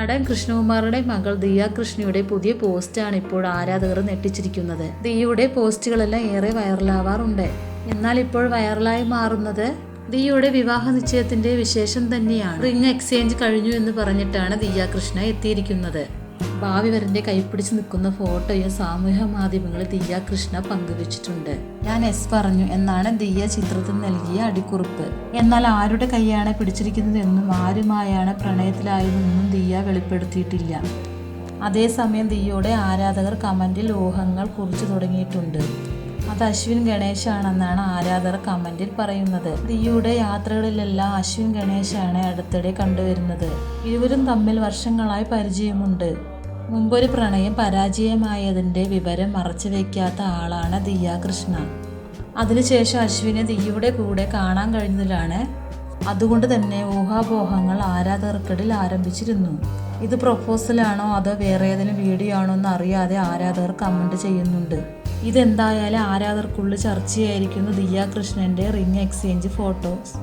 നടൻ കൃഷ്ണകുമാറുടെ മകൾ ദിയ കൃഷ്ണയുടെ പുതിയ പോസ്റ്റാണ് ഇപ്പോൾ ആരാധകർ നെട്ടിച്ചിരിക്കുന്നത്. ദിയയുടെ പോസ്റ്റുകളെല്ലാം ഏറെ വൈറലാവാറുണ്ട്. എന്നാൽ ഇപ്പോൾ വൈറലായി മാറുന്നത് ദിയയുടെ വിവാഹ നിശ്ചയത്തിന്റെ വിശേഷം തന്നെയാണ്. റിംഗ് എക്സ്ചേഞ്ച് കഴിഞ്ഞു എന്ന് പറഞ്ഞിട്ടാണ് ദിയ കൃഷ്ണ എത്തിയിരിക്കുന്നത്. ഭാവി വരന്റെ കൈപ്പിടിച്ച് നിൽക്കുന്ന ഫോട്ടോയും സാമൂഹ്യ മാധ്യമങ്ങളിൽ ദിയ കൃഷ്ണ പങ്കുവച്ചിട്ടുണ്ട്. ഞാൻ എസ് പറഞ്ഞു എന്നാണ് ദിയ ചിത്രത്തിൽ നൽകിയ അടിക്കുറിപ്പ്. എന്നാൽ ആരുടെ കൈയാണ് പിടിച്ചിരിക്കുന്നതെന്നും ആരുമായാണ് പ്രണയത്തിലായതെന്നും ദിയ വെളിപ്പെടുത്തിയിട്ടില്ല. അതേസമയം ദിയയുടെ ആരാധകർ കമന്റിൽ ഊഹങ്ങൾ കുറിച്ചു തുടങ്ങിയിട്ടുണ്ട്. അത് അശ്വിൻ ഗണേശാണെന്നാണ് ആരാധകർ കമന്റിൽ പറയുന്നത്. ദിയയുടെ യാത്രകളിലെല്ലാം അശ്വിൻ ഗണേശാണ് അടുത്തിടെ കണ്ടുവരുന്നത്. ഇരുവരും തമ്മിൽ വർഷങ്ങളായി പരിചയമുണ്ട്. മുമ്പൊരു പ്രണയം പരാജയമായതിൻ്റെ വിവരം മറച്ചു വയ്ക്കാത്ത ആളാണ് ദിയ കൃഷ്ണ. അതിനുശേഷം അശ്വിനെ ദിയയുടെ കൂടെ കാണാൻ കഴിഞ്ഞതിലാണ്. അതുകൊണ്ട് തന്നെ ഊഹാപോഹങ്ങൾ ആരാധകർക്കിടയിൽ ആരംഭിച്ചിരുന്നു. ഇത് പ്രൊപ്പോസലാണോ അതോ വേറെ ഏതെങ്കിലും വീഡിയോ ആണോ എന്ന് അറിയാതെ ആരാധകർ കമന്റ് ചെയ്യുന്നുണ്ട്. ഇതെന്തായാലും ആരാധകർക്കുള്ള ചർച്ചയായിരിക്കുന്നു ദിയ കൃഷ്ണന്റെ റിംഗ് എക്സ്ചേഞ്ച് ഫോട്ടോസ്.